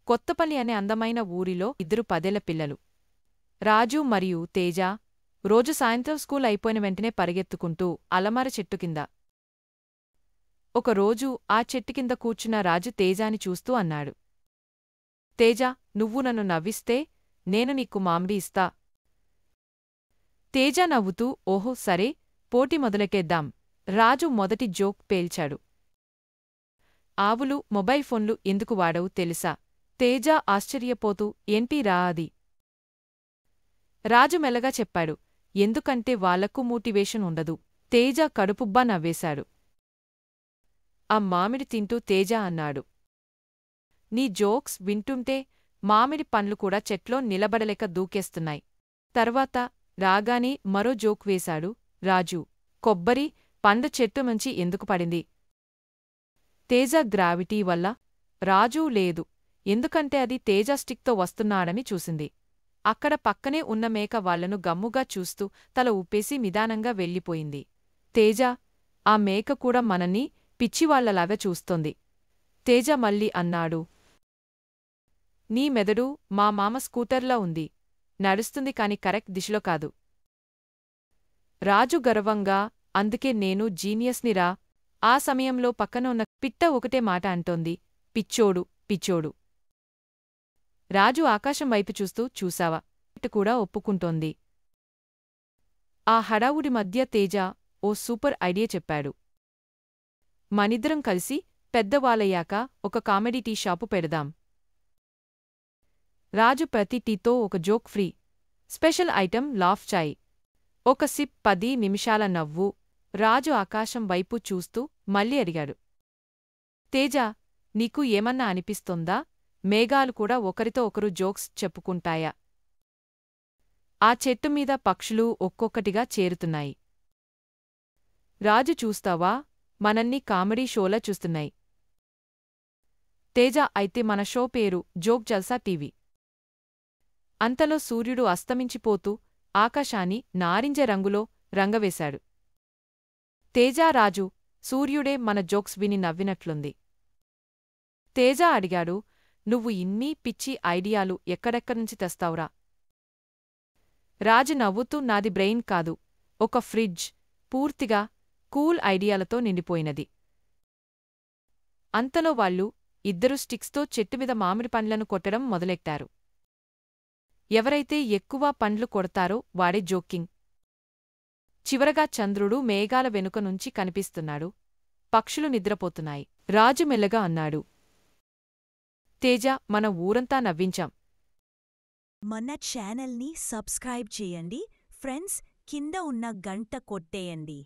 కొత్తపల్లి అనే అందమైన ఊరిలో ఇద్దరు 10 ఏళ్ల పిల్లలు రాజు మరియు తేజ రోజు సాయంత్రం స్కూల్ అయిపోయిన వెంటనే పరిగెత్తుకుంటూ అలమార చెట్టు కింద. ఒకరోజు ఆ చెట్టుకింద కూర్చున్న రాజు తేజాని చూస్తూ అన్నాడు. తేజా, నువ్వు నన్ను నవ్విస్తే నేను నీకు మామిడి ఇస్తా. తేజ నవ్వుతూ ఓహో సరే, పోటీ మొదలెకేద్దాం. రాజు మొదటి జోక్ పేల్చాడు. ఆవులు, మొబైల్ ఫోన్లు ఎందుకు వాడవు తెలుసా? తేజ ఆశ్చర్యపోతూ ఏంటి రా అది? రాజు మెల్లగా చెప్పాడు. ఎందుకంటే వాళ్లకు మోటివేషన్ ఉండదు. తేజ కడుపుబ్బా నవ్వేశాడు. ఆ మామిడి తింటూ తేజ అన్నాడు. నీ జోక్స్ వింటుంటే మామిడి పండ్లు కూడా చెట్లో నిలబడలేక దూకేస్తున్నాయి. తర్వాత రాగానే మరో జోక్ వేశాడు రాజు. కొబ్బరి పండు చెట్టు నుంచి ఎందుకు పడింది? తేజ గ్రావిటీ వల్ల. రాజూ లేదు, ఎందుకంటే అది తేజ స్టిక్తో వస్తున్నాడని చూసింది. అక్కడ పక్కనే ఉన్న మేక వాళ్లను గమ్ముగా చూస్తూ తల ఊపేసి నిదానంగా వెళ్ళిపోయింది. తేజ, ఆ మేక కూడా మనల్ని పిచ్చివాళ్లలాగా చూస్తోంది. తేజ మళ్ళీ అన్నాడు. నీ మెదడు మా మామ స్కూటర్లా ఉంది. నడుస్తుంది కాని కరెక్ట్ దిశలో కాదు. రాజు గర్వంగా, అందుకే నేను జీనియస్నిరా. ఆ సమయంలో పక్కన ఉన్న పిట్ట ఒకటే మాట అంటోంది, పిచ్చోడు, పిచ్చోడు. రాజు ఆకాశం వైపు చూస్తూ చూసావా, పిట్ట కూడా ఒప్పుకుంటోంది. ఆ హడావుడి మధ్య తేజ ఓ సూపర్ ఐడియా చెప్పాడు. మనిద్దరం కలిసి పెద్దవాళ్ళయ్యాక ఒక కామెడీ టీ షాపు పెడదాం. రాజు ప్రతి టీతో ఒక joke free. Special item laugh chai. ఒక సిప్ 10 నిమిషాల నవ్వు. రాజు ఆకాశం వైపు చూస్తూ మళ్ళీ అడిగాడు. తేజ, నీకు ఏమన్నా అనిపిస్తోందా? మేఘాలు కూడా ఒకరితో ఒకరు జోక్స్ చెప్పుకుంటాయా? ఆ చెట్టుమీద పక్షులు ఒక్కొక్కటిగా చేరుతున్నాయి. రాజు చూస్తావా, మనన్ని కామెడీ షోలా చూస్తున్నాయి. తేజ, అయితే మన షో పేరు జోక్ జల్సా టీవీ. అంతలో సూర్యుడు అస్తమించిపోతూ ఆకాశాన్ని నారింజ రంగులో రంగవేశాడు. తేజ, రాజు, సూర్యుడే మన జోక్స్ విని నవ్వినట్లుంది. తేజ అడిగాడు, నువ్వు ఇన్ని పిచ్చి ఐడియాలు ఎక్కడెక్కడ్నుంచి తెస్తావురా? రాజు నవ్వుతూ నాది బ్రెయిన్ కాదు, ఒక ఫ్రిడ్జ్, పూర్తిగా కూల్ ఐడియాలతో నిండిపోయినది. అంతలో వాళ్ళు ఇద్దరు స్టిక్స్తో చెట్టుమీద మామిడి పండ్లను కొట్టడం మొదలెట్టారు. ఎవరైతే ఎక్కువ పండ్లు కొడతారో వాడే జోకింగ్. చివరగా చంద్రుడు మేఘాల వెనుక నుంచి కనిపిస్తున్నాడు. పక్షులు నిద్రపోతున్నాయి. రాజు మెల్లగా అన్నాడు. తేజ, మన ఊరంతా నవ్వించాం. మన ఛానల్ని సబ్స్క్రైబ్ చేయండి ఫ్రెండ్స్, కింద ఉన్న గంట కొట్టేయండి.